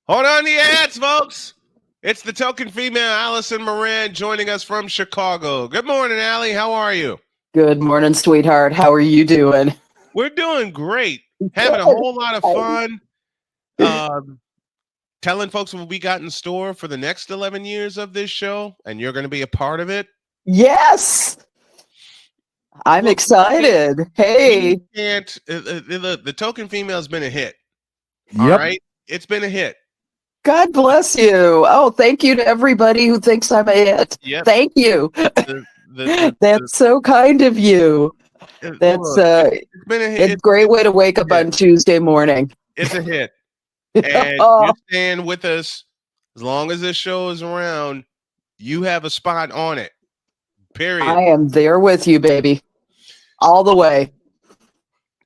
Hold on the ads, folks. It's the token female, Allison Moran, joining us from Chicago. Good morning, Allie. How are you? Good morning, sweetheart. How are you doing? We're doing great. Having a Good. whole lot of fun. Telling folks what we got in store for the next 11 years of this show, and you're going to be a part of it. Yes. I'm Look, excited. Hey. we can't. The token female has been a hit. Yep. All right. It's been a hit. God bless you. Oh, thank you to everybody who thinks I'm a hit. Yep. Thank you. The That's so kind of you. That's look, it's been a hit. it's a great way to wake up on Tuesday morning. It's a hit. And you're staying with us as long as this show is around. You have a spot on it. Period. I am there with you, baby. All the way.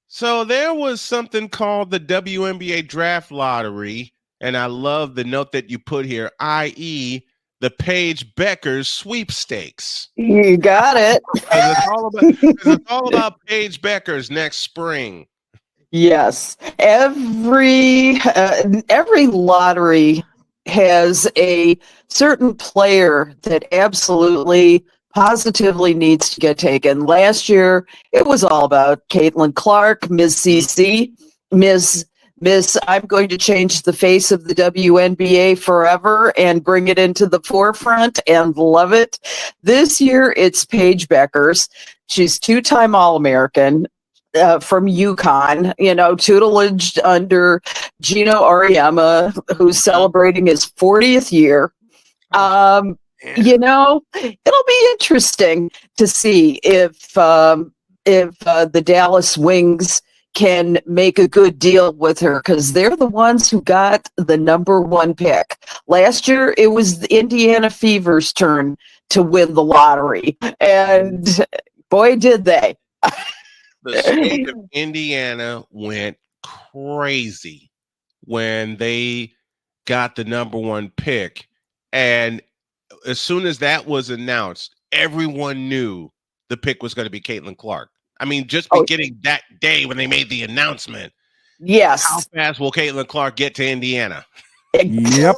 So there was something called the WNBA Draft Lottery, and I love the note that you put here, i.e., the Paige Beckers sweepstakes. You got it. It's all about Paige Beckers next spring. Yes, every lottery has a certain player that absolutely, positively needs to get taken. Last year, it was all about Caitlin Clark, Ms. CC, Ms. I'm going to change the face of the WNBA forever and bring it into the forefront and love it. This year, it's Paige Beckers. She's two-time All-American. From UConn, tutelage under Gino Auriemma, who's celebrating his 40th year. It'll be interesting to see if the Dallas Wings can make a good deal with her, because they're the ones who got the number one pick. Last year, it was the Indiana Fever's turn to win the lottery, and boy, did they. The state of Indiana went crazy when they got the number one pick. And as soon as that was announced, everyone knew the pick was going to be Caitlin Clark. I mean, just beginning that day when they made the announcement. Yes. How fast will Caitlin Clark get to Indiana? Yep.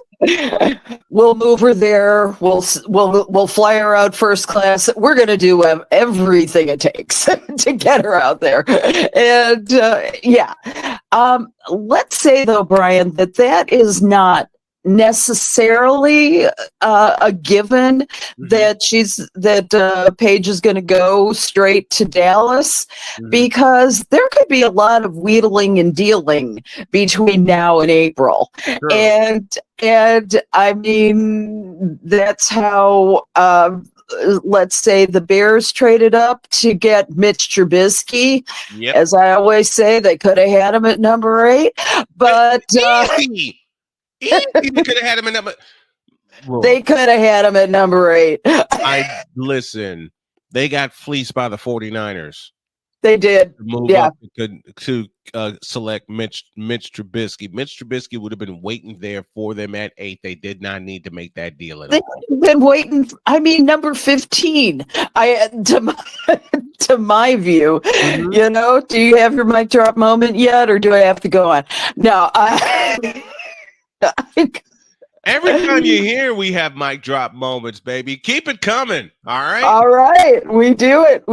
We'll move her there. We'll fly her out first class. We're going to do everything it takes to get her out there. And let's say though, Brian, that is not necessarily a given that Paige is going to go straight to Dallas, because there could be a lot of wheedling and dealing between now and April. Sure. And I mean, that's how let's say the Bears traded up to get Mitch Trubisky. Yep. As I always say, they could have had him at number 8, but they could have had him at number. They could have had him at number 8. Listen. They got fleeced by the 49ers. They did. Move up to select Mitch Trubisky. Mitch Trubisky would have been waiting there for them at 8. They did not need to make that deal at all. They've been waiting. I mean, number 15. To my view, do you have your mic drop moment yet, or do I have to go on? No. Every time you hear, we have mic drop moments, baby. Keep it coming. All right. All right. We do it.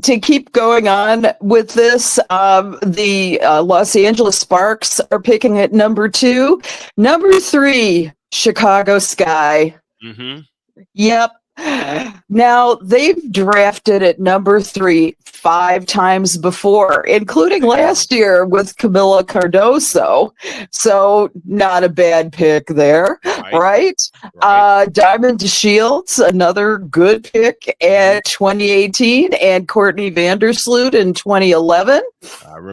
To keep going on with this, the Los Angeles Sparks are picking at number 2. Number 3, Chicago Sky. Mm-hmm. Yep. Now, they've drafted at number 3 5 times before, including last year with Camila Cardoso. So not a bad pick there, right? Diamond DeShields, another good pick at 2018, and Courtney Vandersloot in 2011.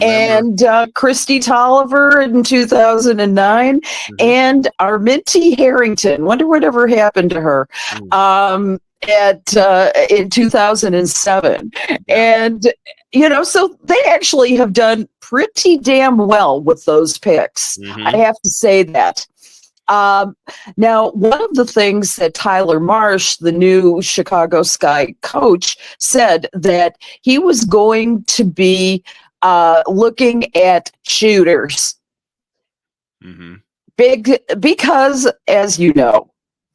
And Christy Tolliver in 2009, and Arminty Harrington. Wonder whatever happened to her. In 2007. And so they actually have done pretty damn well with those picks. I have to say that. Now, one of the things that Tyler Marsh, the new Chicago Sky coach, said that he was going to be looking at shooters. Mm-hmm. because, as you know,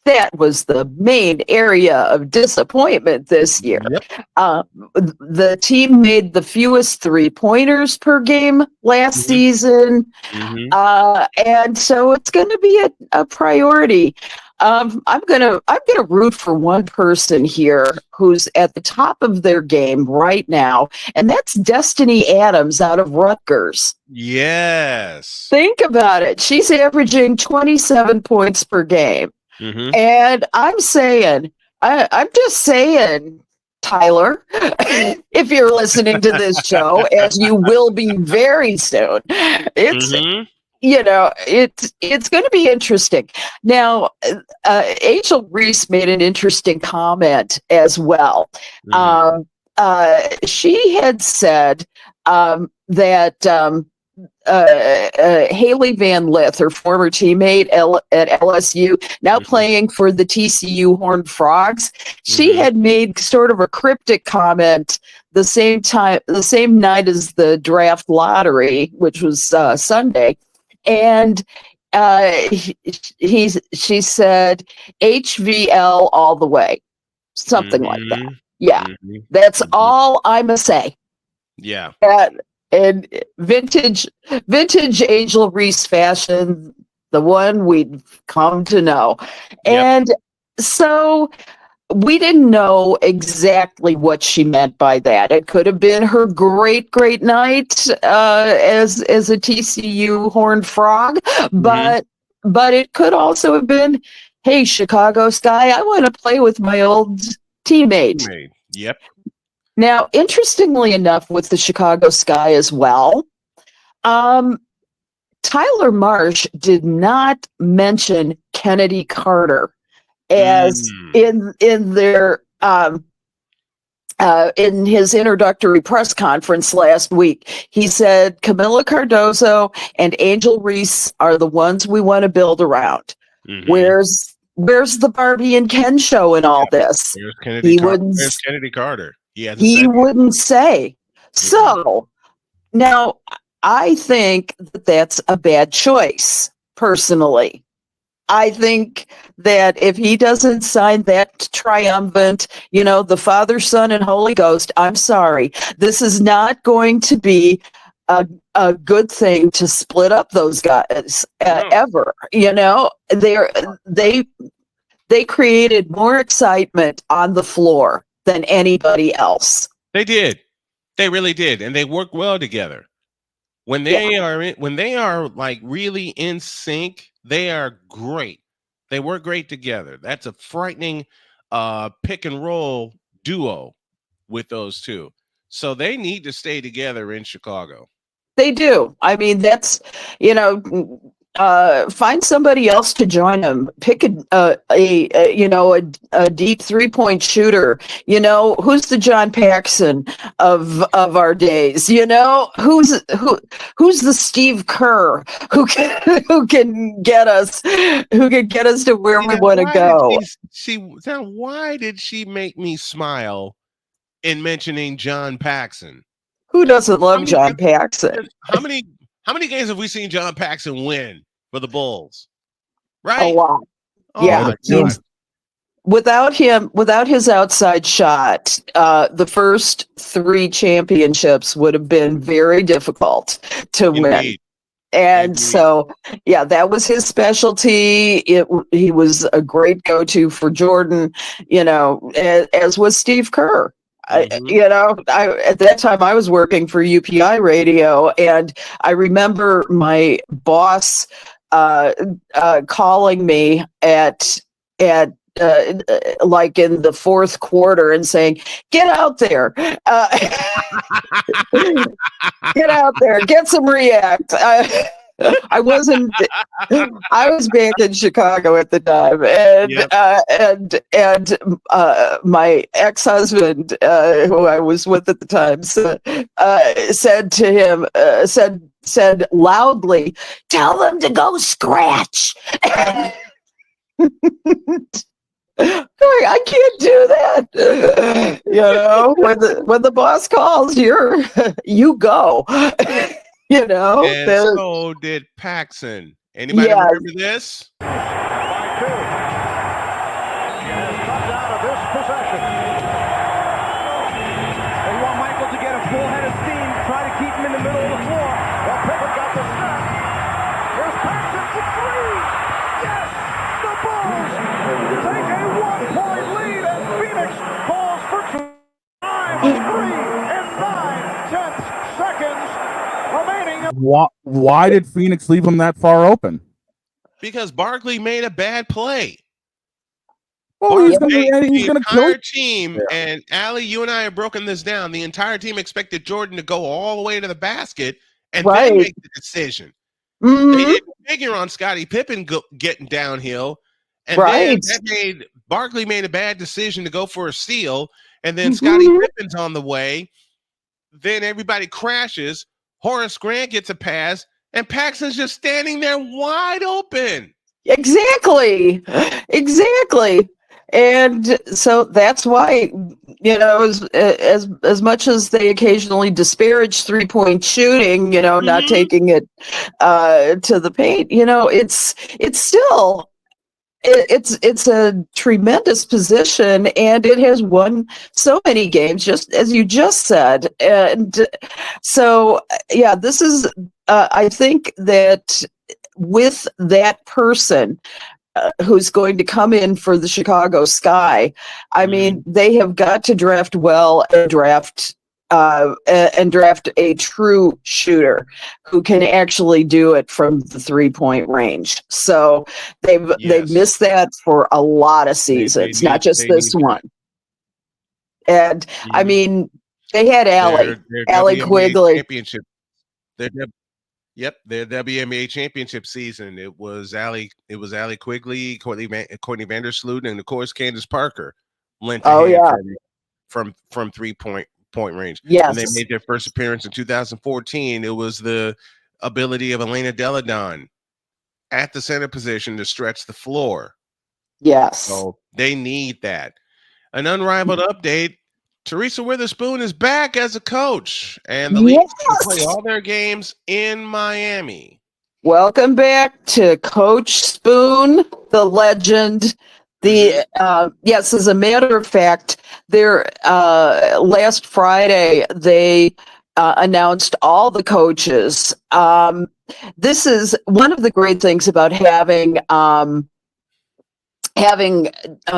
that was the main area of disappointment this year. Yep. Uh, the team made the fewest 3-pointers per game last Mm-hmm. season. Mm-hmm. And so it's going to be a priority. I'm gonna root for one person here who's at the top of their game right now, and that's Destiny Adams out of Rutgers. Yes. Think about it. She's averaging 27 points per game. Mm-hmm. And I'm just saying, Tyler, if you're listening to this show, as you will be very soon, it's Mm-hmm. it's going to be interesting. Now, Angel Reese made an interesting comment as well. Mm-hmm. She had said that Haley Van Lith, her former teammate at LSU, now Mm-hmm. playing for the TCU Horned Frogs, she Mm-hmm. had made sort of a cryptic comment the same night as the draft lottery, which was Sunday, and she said HVL all the way, something like that. Mm-hmm. Yeah, Mm-hmm. that's Mm-hmm. all I'ma say. Yeah. And vintage Angel Reese fashion, the one we'd come to know. Yep. And so we didn't know exactly what she meant by that. It could have been her great night as a TCU Horned Frog, but it could also have been, hey, Chicago Sky, I want to play with my old teammate. Yep. Now, interestingly enough, with the Chicago Sky as well, Tyler Marsh did not mention Kennedy Carter as in their in his introductory press conference last week. He said Camila Cardozo and Angel Reese are the ones we want to build around. Mm-hmm. Where's the Barbie and Ken show in all this? There's Kennedy Carter. He wouldn't say. So now I think that that's a bad choice, personally. I think that if he doesn't sign that triumphant, the Father, Son, and Holy Ghost, I'm sorry. This is not going to be a good thing to split up those guys ever. They created more excitement on the floor than anybody else. They did. They really did, and they work well together. When they are like really in sync, they are great. They work great together. That's a frightening pick and roll duo with those two. So they need to stay together in Chicago. They do. I mean, that's find somebody else to join them. Pick a deep 3-point shooter. Who's the John Paxson of our days? Who's the Steve Kerr who can get us to where we want to go. Now, why did she make me smile in mentioning John Paxson? Who doesn't love John Paxson? How many games have we seen John Paxson win for the Bulls? Right? A lot. Oh, yeah. Without his outside shot, the first 3 championships would have been very difficult to win. And so, yeah, that was his specialty. He was a great go-to for Jordan, as was Steve Kerr. At that time I was working for UPI Radio, and I remember my boss calling me at like in the fourth quarter and saying, "Get out there, get out there, get some React." I was back in Chicago at the time, and my ex-husband, who I was with at the time, said to him, said loudly, "Tell them to go scratch." I can't do that. When the boss calls, you go. And so did Paxson. Anybody Yes. remember this? By two. Has comes out of this possession. They want Michael to get a full head of steam, try to keep him in the middle of the floor. Well, Pippen got the snap. Here's Paxson for three. Yes! The Bulls take a 1-point lead, and Phoenix falls for time of 3 and 9/10 seconds remaining. Why did Phoenix leave him that far open? Because Barkley made a bad play. Well, he's The gonna kill entire it. team, and Allie, you and I have broken this down. The entire team expected Jordan to go all the way to the basket and then make the decision. Mhm. They didn't figure on Scottie Pippen getting downhill, and Right. then Barkley made a bad decision to go for a steal, and then Scottie Pippen's on the way. Then everybody crashes. Horace Grant gets a pass, and Paxson's just standing there wide open. Exactly. And so that's why, as much as they occasionally disparage 3-point shooting, not taking it to the paint, it's still it's a tremendous position, and it has won so many games, just as you just said. And so, yeah, this is I think that with that person who's going to come in for the Chicago Sky, I mean, they have got to draft well and draft a true shooter who can actually do it from the 3-point range. So they've missed that for a lot of seasons, not just this one. And I mean, they had Allie Quigley. Championship. Their WNBA championship season. It was Allie Quigley, Courtney Vandersloot, and of course Candace Parker lent a hand from 3-point range. Yes. When they made their first appearance in 2014, it was the ability of Elena Deladon at the center position to stretch the floor. Yes. So they need that. An unrivaled update. Teresa Witherspoon is back as a coach, and the Leafs can play all their games in Miami. Welcome back to Coach Spoon, the legend. Yes, as a matter of fact, last Friday they announced all the coaches. This is one of the great things about having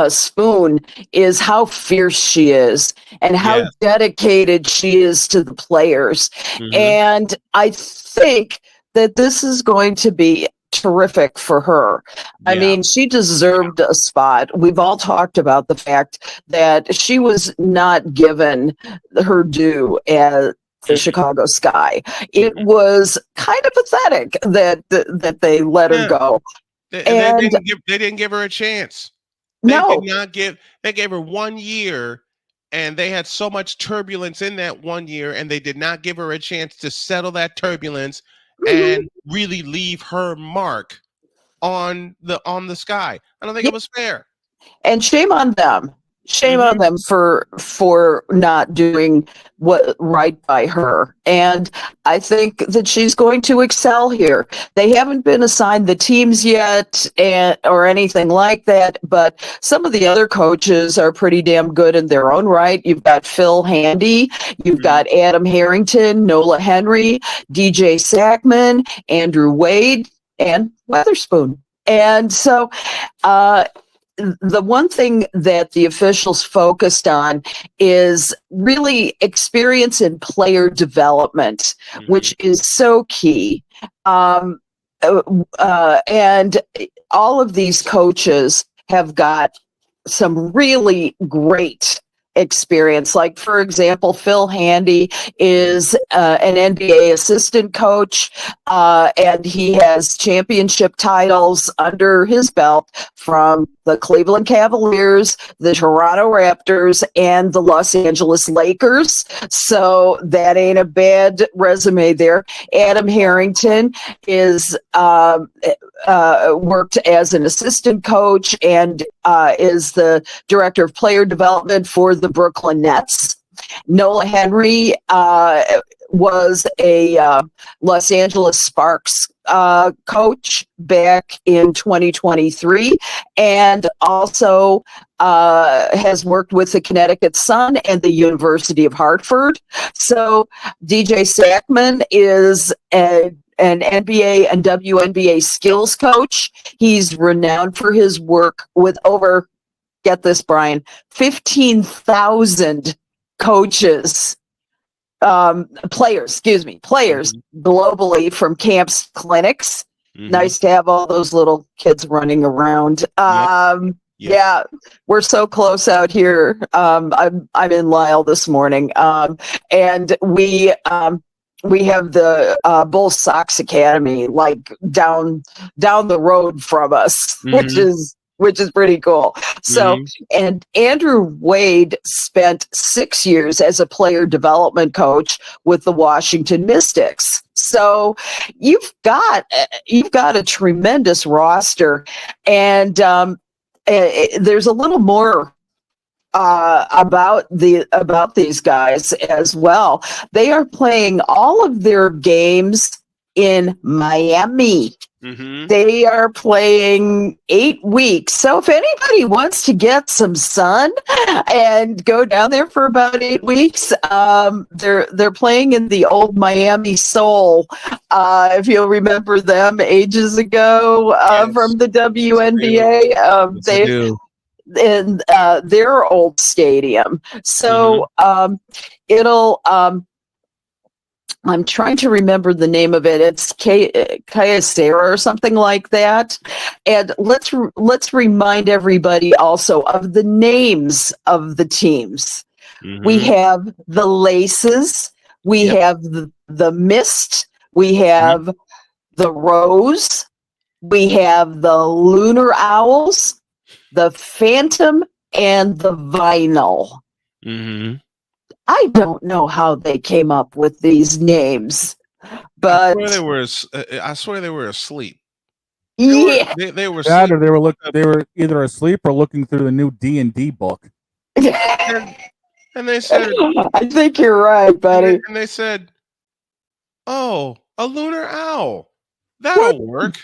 Spoon is how fierce she is and how dedicated she is to the players. And I think that this is going to be terrific for her. I mean, she deserved a spot. We've all talked about the fact that she was not given her due as the Chicago Sky. It was kind of pathetic that they let her go. They didn't give her a chance. They gave her 1 year, and they had so much turbulence in that 1 year, and they did not give her a chance to settle that turbulence and really leave her mark on the Sky. I don't think it was fair. And shame on them. Shame on them for not doing what right by her. And I think that she's going to excel here. They haven't been assigned the teams yet or anything like that, but some of the other coaches are pretty damn good in their own right. You've got Phil Handy, you've got Adam Harrington, Nola Henry, DJ Sackman, Andrew Wade, and Witherspoon. And so the one thing that the officials focused on is really experience in player development, which is so key. And all of these coaches have got some really great experience. Like, for example, Phil Handy is an NBA assistant coach, and he has championship titles under his belt from the Cleveland Cavaliers, the Toronto Raptors, and the Los Angeles Lakers. So that ain't a bad resume there. Adam Harrington is worked as an assistant coach and is the director of player development for the Brooklyn Nets. Nola Henry was a Los Angeles Sparks coach back in 2023, and also has worked with the Connecticut Sun and the University of Hartford. So DJ Sackman is an NBA and WNBA skills coach. He's renowned for his work with over, get this, Brian, 15,000 coaches, players globally from camps, clinics. Nice to have all those little kids running around. Yeah, we're so close out here. I'm in Lisle this morning, and we have the Bulls Sox Academy like down the road from us, which is pretty cool. So, and Andrew Wade spent 6 years as a player development coach with the Washington Mystics. So you've got a tremendous roster, and there's a little more about these guys as well. They are playing all of their games in Miami. They are playing 8 weeks. So if anybody wants to get some sun and go down there for about 8 weeks, they're playing in the old Miami Soul. If you'll remember them ages ago from the WNBA, they do. In their old stadium. So it'll I'm trying to remember the name of it. It's Kyocera or something like that. And let's remind everybody also of the names of the teams. We have the Laces, we have the Mist, we have the Rose, we have the Lunar Owls, the Phantom, and the Vinyl. I don't know how they came up with these names, but I swear they were asleep. They were that, or they were either asleep or looking through the new D&D book. And they said, I think you're right, buddy. And they said, "Oh, a lunar owl. That'll work."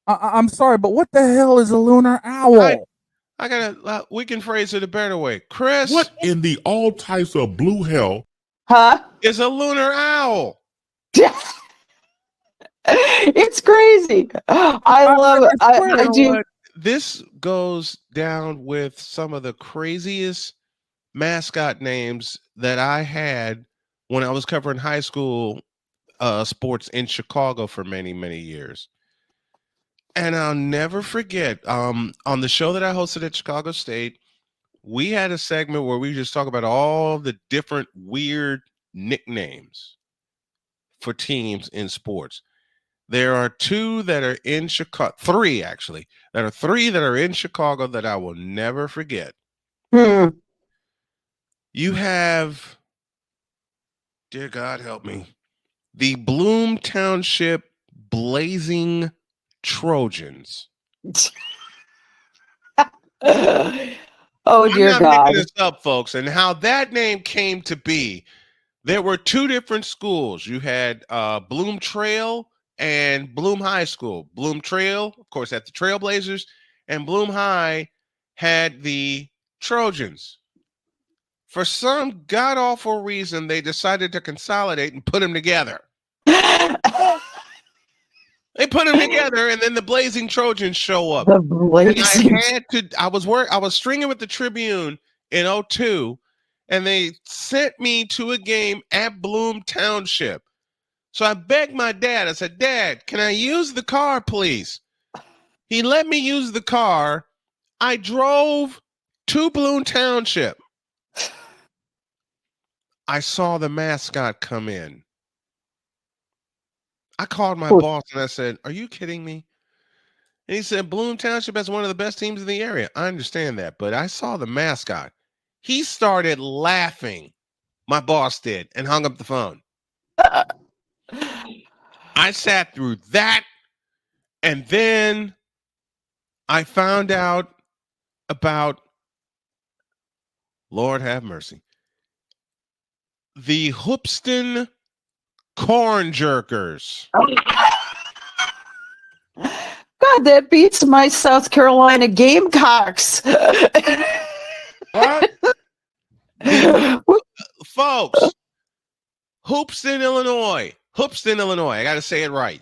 I'm sorry, but what the hell is a lunar owl? I gotta. We can phrase it a better way. Chris, what in the all types of blue hell? Is a lunar owl? It's crazy. I love it. I do. This goes down with some of the craziest mascot names that I had when I was covering high school sports in Chicago for many, many years. And I'll never forget, on the show that I hosted at Chicago State, we had a segment where we just talk about all the different weird nicknames for teams in sports. There are two that are in Chicago, three actually, that are in Chicago that I will never forget. You have, dear God help me, the Bloom Township Blazing Trojans. Oh, dear I'm not God. making this up, folks. And how that name came to be, there were two different schools. You had Bloom Trail and Bloom High School. Bloom Trail, of course, had the Trailblazers, and Bloom High had the Trojans. For some god-awful reason, they decided to consolidate and put them together. They put them together, and then the Blazing Trojans show up. The Blazing. I was stringing with the Tribune in 2002, and they sent me to a game at Bloom Township. So I begged my dad. I said, "Dad, can I use the car, please?" He let me use the car. I drove to Bloom Township. I saw the mascot come in. I called my boss and I said, "Are you kidding me?" And he said, "Bloom Township has one of the best teams in the area." I understand that, but I saw the mascot. He started laughing. My boss did, and hung up the phone. I sat through that, and then I found out about, Lord have mercy, the Hoopston corn jerkers. God, that beats my South Carolina Gamecocks. What? Folks, Hoopston, Illinois. Hoopston, Illinois. I got to say it right.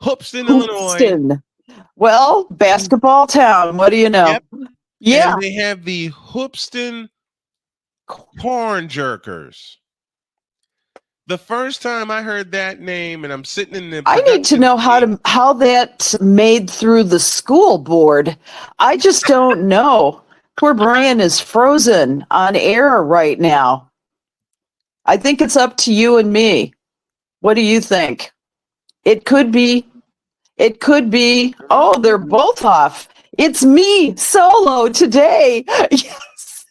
Hoopston, Illinois. Hoopston. Well, basketball town. What do you know? Yep. Yeah. And they have the Hoopston corn jerkers. The first time I heard that name, and I'm sitting in the I need to know how that's made through the school board. I just don't know. Poor Brian is frozen on air right now. I think it's up to you and me. What do you think? It could be. It could be. Oh, they're both off. It's me solo today. Yes.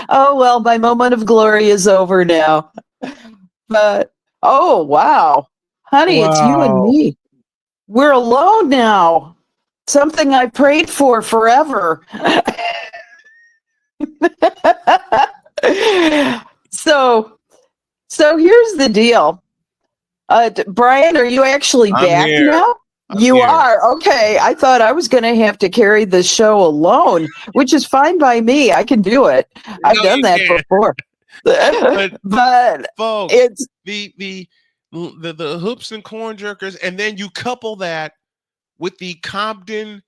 Oh, well, my moment of glory is over now. But, oh, wow. Honey, it's you and Wow. me. We're alone now. Something I prayed for forever. So here's the deal. Brian, are you actually I'm back here. now? I'm You here. are. Okay. I thought I was going to have to carry the show alone, which is fine by me. I can do it. I've No, done you that can't. before. But Folks, it's the hoops and corn jerkers, and then you couple that with the Cobden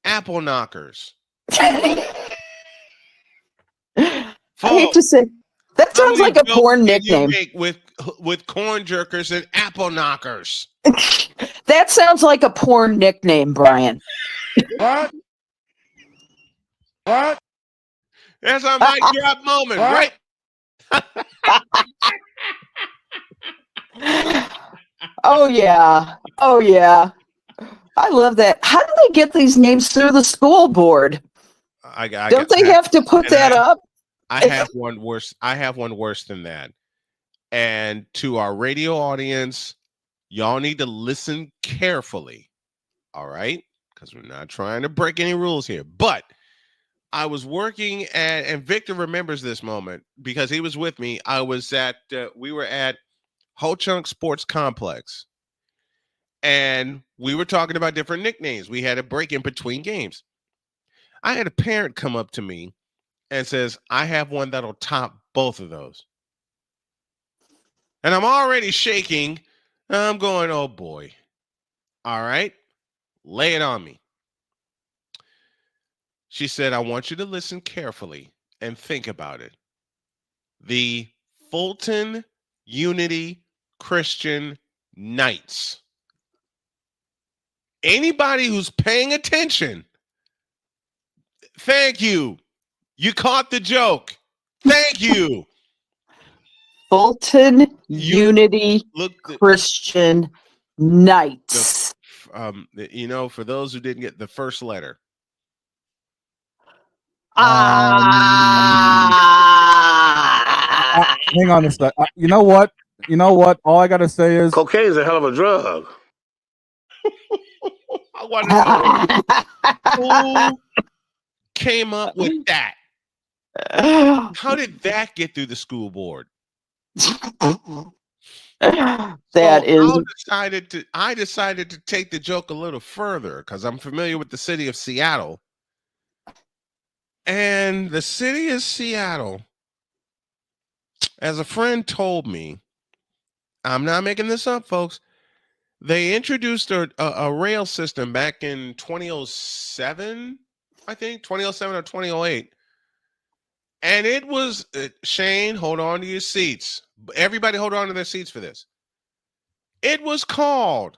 apple knockers. I hate Folks, to say that how sounds many like a jokes porn can you nickname. make with corn jerkers and apple knockers? That sounds like a porn nickname, Brian. What? What? That's our mic drop moment, What? right? Oh yeah. Oh yeah. I love that. How do they get these names through the school board? Don't they have to put that up? I have one worse. I have one worse than that. And to our radio audience, y'all need to listen carefully. All right? Because we're not trying to break any rules here. But I was working at, and Victor remembers this moment because he was with me. I was we were at Ho Chunk Sports Complex. And we were talking about different nicknames. We had a break in between games. I had a parent come up to me and says, I have one that'll top both of those. And I'm already shaking. I'm going, oh boy. All right, lay it on me. She said, I want you to listen carefully and think about it. The Fulton Unity Christian Knights. Anybody who's paying attention, thank you. You caught the joke. Thank you. Fulton Unity Christian Knights. For those who didn't get the first letter. Hang on a sec. You know what? All I gotta say is cocaine is a hell of a drug. I want to know who came up with that. How did that get through the school board? I decided to take the joke a little further because I'm familiar with the city of Seattle. And the city of Seattle, as a friend told me, I'm not making this up, folks. They introduced a rail system back in 2007, I think, 2007 or 2008. And it was, Shane, hold on to your seats. Everybody hold on to their seats for this. It was called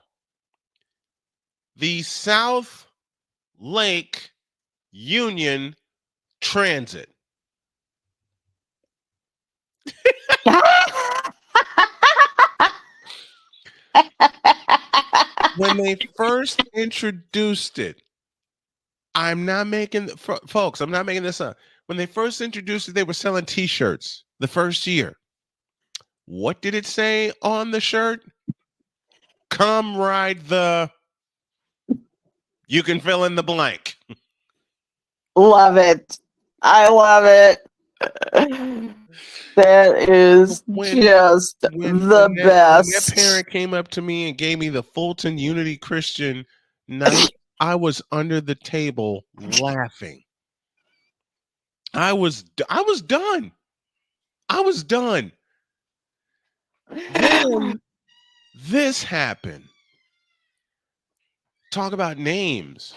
the South Lake Union Transit. When they first introduced it, I'm not making this up. When they first introduced it, they were selling T-shirts the first year. What did it say on the shirt? Come ride the... You can fill in the blank. Love it. I love it. That is When just when the when that best. parent came up to me and gave me the Fulton Unity Christian knife, I was under the table laughing. I was done. I was done. Then this happened. Talk about names.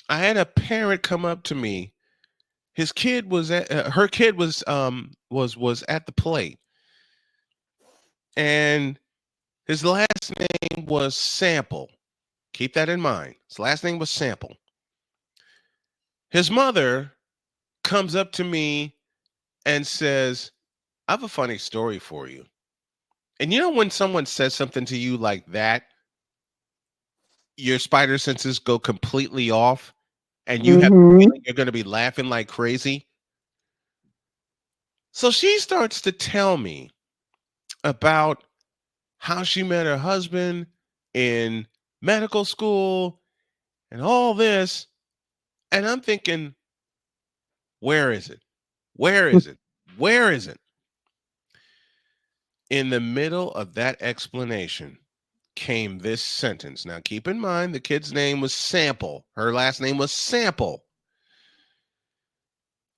I had a parent come up to me. His kid was at her kid was at the plate, and his last name was Sample. Keep that in mind. His last name was Sample. His mother comes up to me and says, I have a funny story for you. And you know, when someone says something to you like that, your spider senses go completely off and you have the Hmm. feeling you're going to be laughing like crazy. So she starts to tell me about how she met her husband in medical school and all this. And I'm thinking, where is it? Where is it? Where is it? In the middle of that explanation came this sentence. Now, keep in mind, the kid's name was Sample. Her last name was Sample.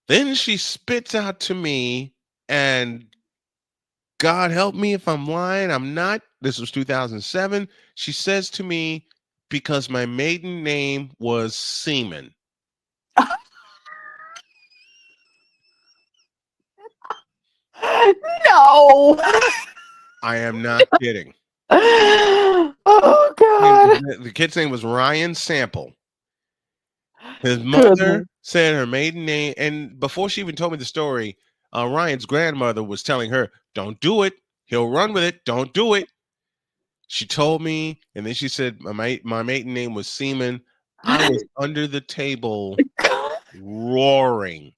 Then she spits out to me, and God help me if I'm lying. I'm not. This was 2007. She says to me, because my maiden name was Seaman. No. I am not kidding. Oh God. The kid's name was Ryan Sample. His Goodness. mother said her maiden name, and before she even told me the story, Ryan's grandmother was telling her, "Don't do it. He'll run with it. Don't do it." She told me, and then she said, "My maiden name was Seaman." I was under the table roaring.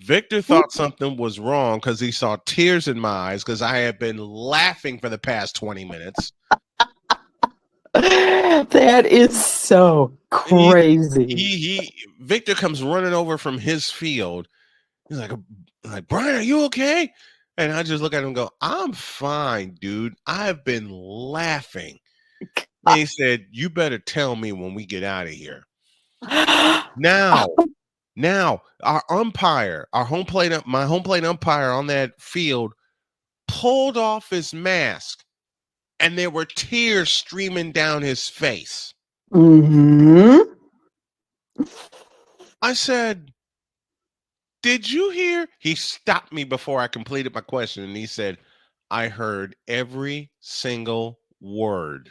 Victor thought something was wrong because he saw tears in my eyes because I had been laughing for the past 20 minutes. That is so He, crazy. Victor comes running over from his field. He's like, Brian, are you okay? And I just look at him and go, I'm fine, dude. I've been laughing. And he said, you better tell me when we get out of here. Now, our umpire, my home plate umpire on that field pulled off his mask and there were tears streaming down his face. Hmm. I said, did you hear? He stopped me before I completed my question and he said, I heard every single word.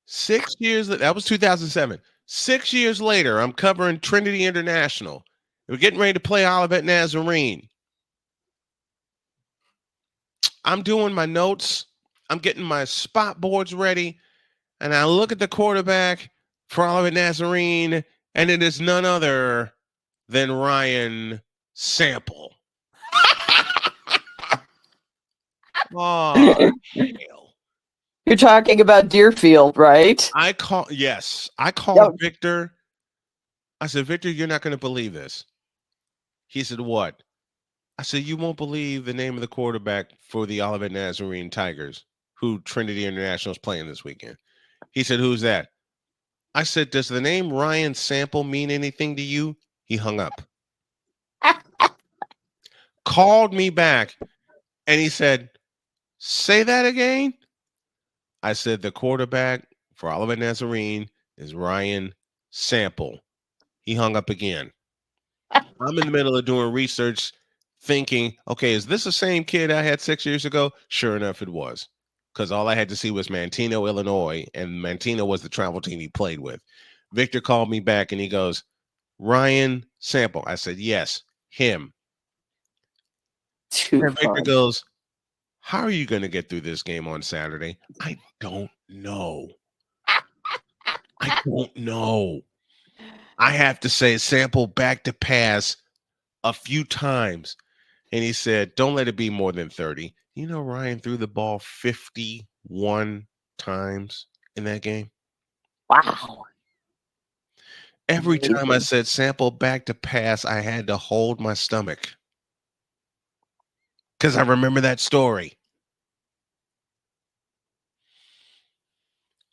6 years, that was 2007. 6 years later, I'm covering Trinity International. We're getting ready to play Olivet Nazarene. I'm doing my notes. I'm getting my spot boards ready. And I look at the quarterback for Olivet Nazarene, and it is none other than Ryan Sample. Oh, hell. You're talking about Deerfield, right? I called Yep. Victor. I said, Victor, you're not going to believe this. He said, what? I said, you won't believe the name of the quarterback for the Olivet Nazarene Tigers, who Trinity International is playing this weekend. He said, who's that? I said, does the name Ryan Sample mean anything to you? He hung up. Called me back and he said, say that again. I said, the quarterback for Olivet Nazarene is Ryan Sample. He hung up again. I'm in the middle of doing research thinking, okay, is this the same kid I had 6 years ago? Sure enough, it was. Because all I had to see was Manteno, Illinois, and Manteno was the travel team he played with. Victor called me back and he goes, Ryan Sample. I said, yes, him. Too And Victor fun. goes, how are you going to get through this game on Saturday? I don't know. I don't know. I have to say Sample back to pass a few times. And he said, don't let it be more than 30. You know, Ryan threw the ball 51 times in that game. Wow. Every time I said sample back to pass, I had to hold my stomach because I remember that story.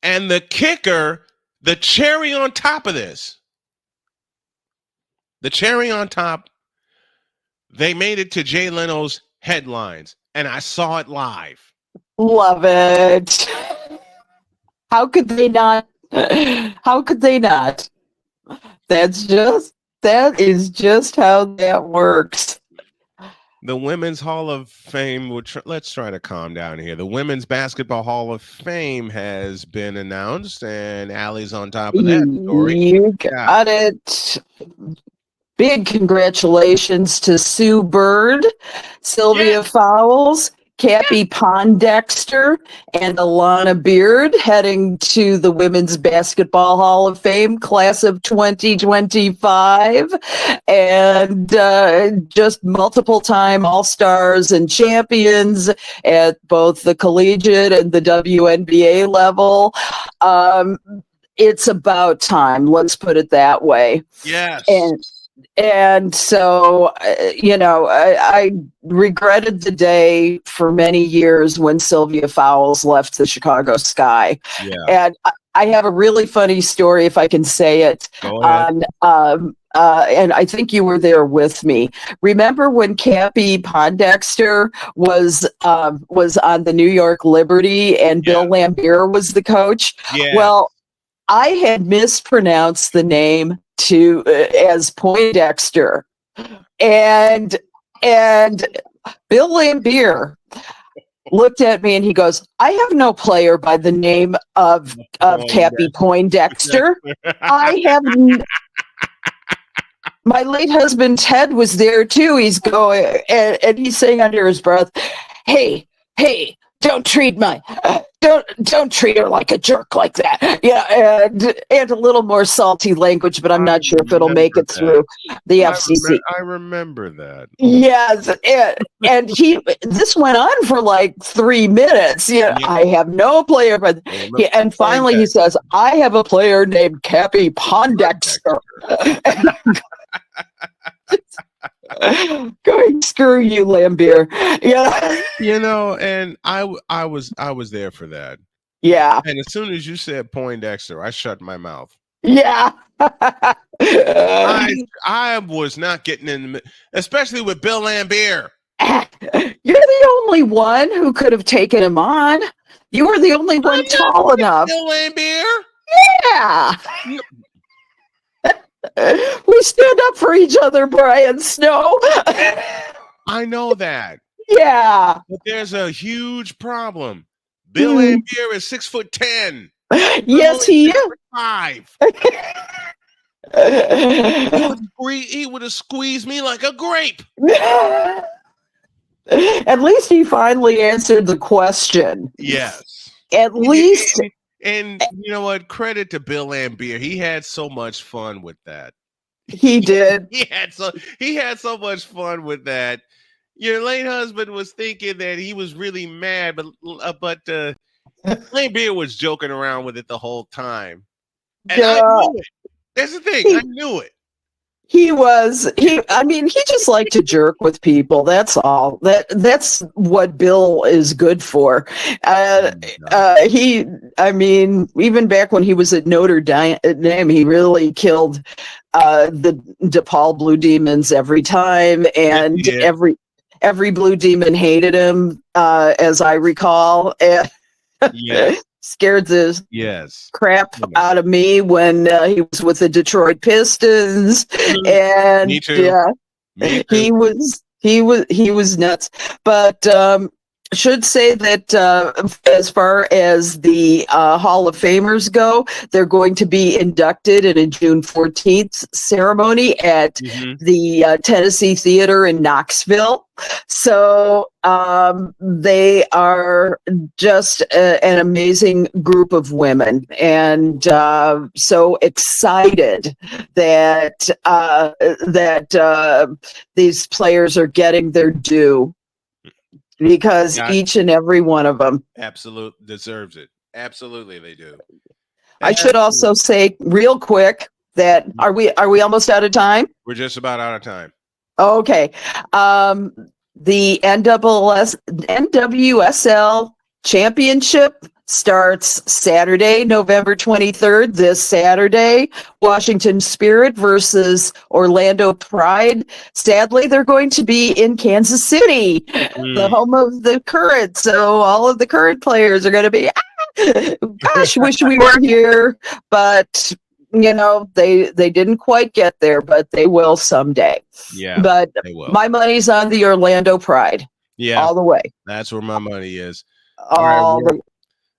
And the kicker, the cherry on top of this, the cherry on top, they made it to Jay Leno's headlines, and I saw it live. Love it. How could they not? How could they not? That is just how that works. The Women's Hall of Fame, let's try to calm down here. The Women's Basketball Hall of Fame has been announced, and Allie's on top of that story. You got it. Big congratulations to Sue Bird, Sylvia Fowles, Cappy Pondexter, and Alana Beard heading to the Women's Basketball Hall of Fame class of 2025. And just multiple time All-Stars and champions at both the collegiate and the WNBA level. It's about time, let's put it that way. Yes. And so, I regretted the day for many years when Sylvia Fowles left the Chicago Sky. Yeah. And I have a really funny story, if I can say it. Go ahead. And I think you were there with me. Remember when Cappy Pondexter was on the New York Liberty and Bill Laimbeer was the coach? Yeah. Well, I had mispronounced the name as Poindexter, and Bill Laimbeer looked at me and he goes, "I have no player by the name of Cappy Poindexter. I have." My late husband Ted was there too. He's going and he's saying under his breath, "Hey, don't treat her like a jerk like that." Yeah, and a little more salty language, but I'm not sure if it'll make it through the FCC. I remember that. Yes, and this went on for like 3 minutes. Yeah, I have no player, but and finally he says, "I have a player named Cappy Pondexter." Going, screw you, Laimbeer. Yeah. And I was there for that. Yeah. And as soon as you said Poindexter, I shut my mouth. Yeah. I was not getting in, especially with Bill Laimbeer. You're the only one who could have taken him on. You were the only one tall enough. Bill Laimbeer? Yeah. We stand up for each other, Brian Snow. I know that. Yeah. But there's a huge problem. Bill Laimbeer is 6'10". Yes, he is. 5. He would have squeezed me like a grape. At least he finally answered the question. Yes. At least. And you know what? Credit to Bill Laimbeer. He had so much fun with that. He did. He had so much fun with that. Your late husband was thinking that he was really mad, but Laimbeer was joking around with it the whole time. And I knew it. That's the thing. I knew it. He just liked to jerk with people. That's all. That's what Bill is good for. Even back when he was at Notre Dame, he really killed the DePaul Blue Demons every time, and every Blue Demon hated him, as I recall. Scared the crap out of me when he was with the Detroit Pistons, and me too. He was nuts. But should say that as far as the Hall of Famers go, they're going to be inducted in a June 14th ceremony at the Tennessee Theater in Knoxville. So they are just an amazing group of women, and so excited that these players are getting their due. Because each and every one of them absolutely deserves it. Absolutely, they do. I should also say real quick That are we almost out of time? We're just about out of time. Okay. The NWSL Championship starts Saturday, November 23rd, this Saturday. Washington Spirit versus Orlando Pride. Sadly, they're going to be in Kansas City, the home of the Current. So all of the Current players are going to be, gosh, wish we were here. But, you know, they didn't quite get there, but they will someday. Yeah, but they will. My money's on the Orlando Pride. Yeah, all the way. That's where my money is. All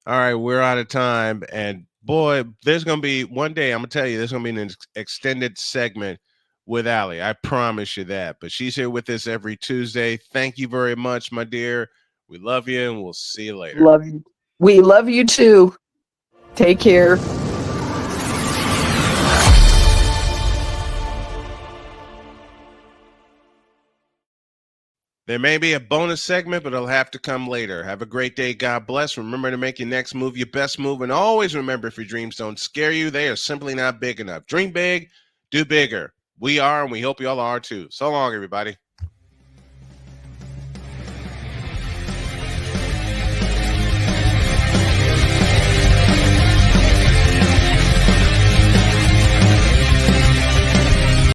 right, we're out of time. And boy, there's going to be one day, I'm going to tell you, there's going to be an extended segment with Allie. I promise you that. But she's here with us every Tuesday. Thank you very much, my dear. We love you, and we'll see you later. Love you. We love you too. Take care. There may be a bonus segment, but it'll have to come later. Have a great day. God bless. Remember to make your next move your best move. And always remember, if your dreams don't scare you, they are simply not big enough. Dream big, do bigger. We are, and we hope you all are too. So long, everybody.